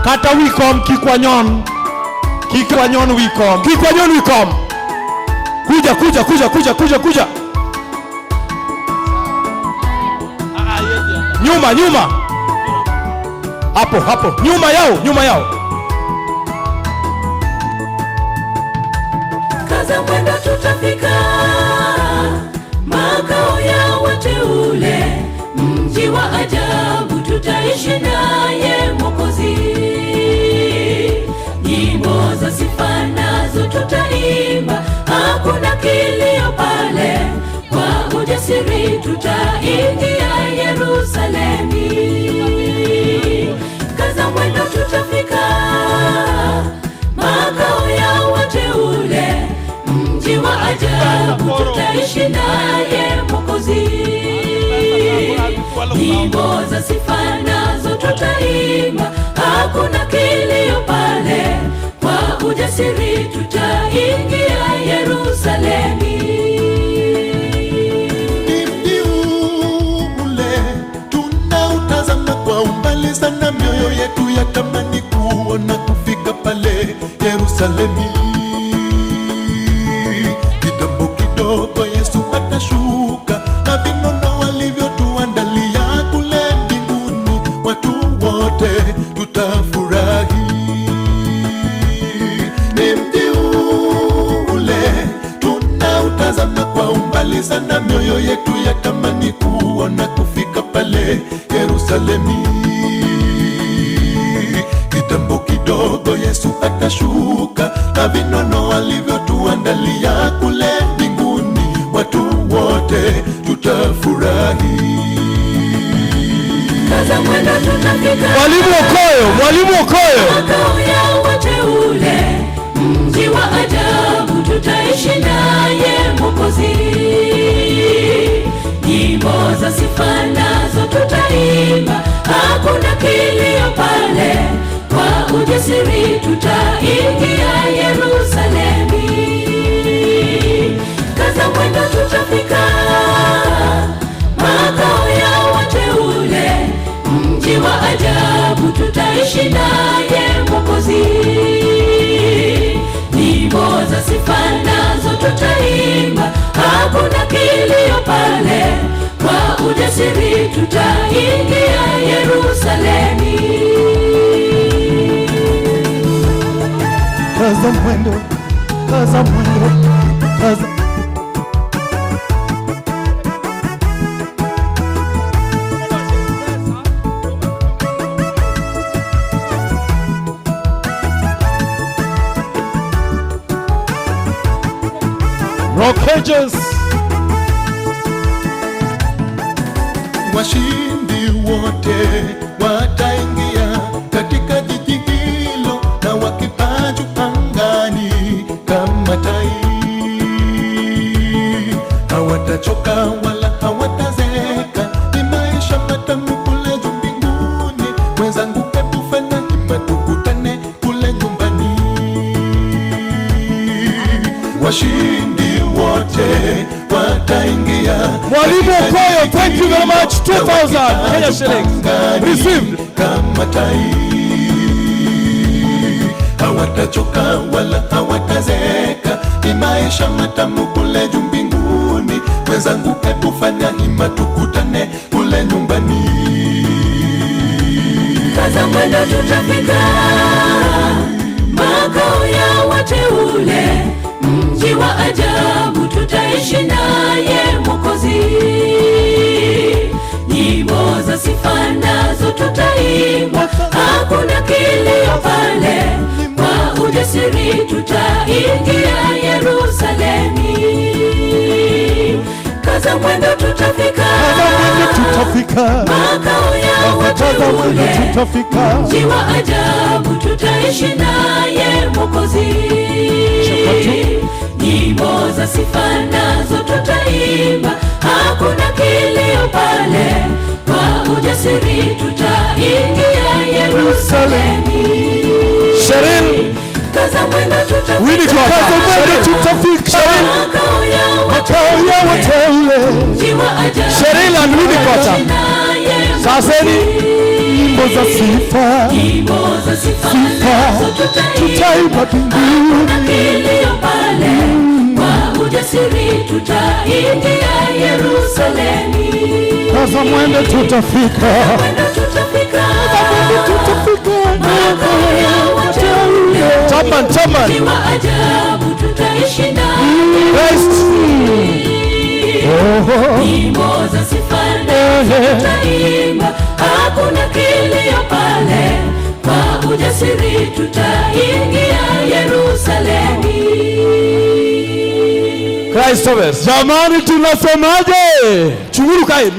Kata wikom kikwanyon. Kikwanyon wikom. Kikwanyon wikom. Kuja. Nyuma. Hapo. Nyuma yao. Kaza mwendo tutafika makao ya wateule, mji wa ajabu tutaishi naye Mwokozi. Nyimbo za sifa nazo tutaimba, hakuna kilio pale, kwa ujasiri tutaingia Yerusalemi. Kaza mwendo tutafika makao ya wateule, mji wa ajabu tutaishi naye Mwokozi. Nyimbo za sifa nazo tutaimba, hakuna kilio pale, kwa ujasiri tutaingia Yerusalemi. Mji ule tunautazama kwa umbali sana, mioyo yetu yatamani kuona kufika pale Yerusalemi. Kitambo kidogo Yesu atashuka, na vinono walivyotuandalia kule mbinguni, watu wote tutafurahi. Ni mji ule tunautazama kwa umbali sana, mioyo yetu yatamani kuona kufika pale Yerusalemi. Kitambo kidogo Yesu atashuka, na vinono walivyotuandalia kule mbinguni, watu wote tutafurahi. Kaza mwendo tutafika Mwalimu Okoyo. makao ya wateule, mji wa ajabu tutaishi naye Mwokozi. Nyimbo za sifa nazo tutaimba, hakuna kilio pale, kwa ujasiri tutaingia Yerusalemi. Kaza mwendo tutafika makao ya wateule, mji wa ajabu tutaishi naye Mwokozi. Nyimbo za sifa nazo tutaimba, hakuna kilio pale, kwa ujasiri tutaingia Yerusalemi. Kaza mwendo. Rockages. Washindi wote wataingia katika jiji hilo, na wakipaa juu angani kama tai. Hawatachoka wala hawatazeeka, ni maisha matamu kule juu mbinguni. Mwenzangu, hebu fanya hima tukutane kule nyumbani. Washindi wote wataingia. Mwalimu Okoyo, thank you very much. 2,000 Kenya shillings received. Kama tai, hawatachoka wala hawatazeeka, ni maisha matamu kule juu mbinguni. Mwenzangu, hebu fanya hima tukutane kule nyumbani. Kaza mwendo tutafika makao ya wateule, mji wa ajabu tutaishi naye Mwokozi. Nyimbo za sifa nazo tutaimba, hakuna kilio pale, kwa ujasiri tutaingia Yerusalemi. Kaza mwendo tutafika makao ya wateule, mji wa ajabu tutaishi naye Mwokozi. Nyimbo za sifa nazo tutaimba, hakuna kilio pale, kwa ujasiri tutaingia Yerusalemi. Sheryl, Kaza mwendo tutafika makao ya wateule, mji wa ajabu Sheryl and Winnie Potter. naye Saseni nyimbo za sifa, nyimbo za sifa mbinguni. Kilio pale, kwa ujasiri tutaingia Yerusalemu. Kaza mwendo tutafika, makao ya wateule. Taman. Kiwa ajabu tutaishi ndani. Nyimbo za sifa tutaimba, hakuna kilio pale, kwa ujasiri tutaingia Yerusalemu. Christ over. Jamani tunasemaje? Chunguru kai,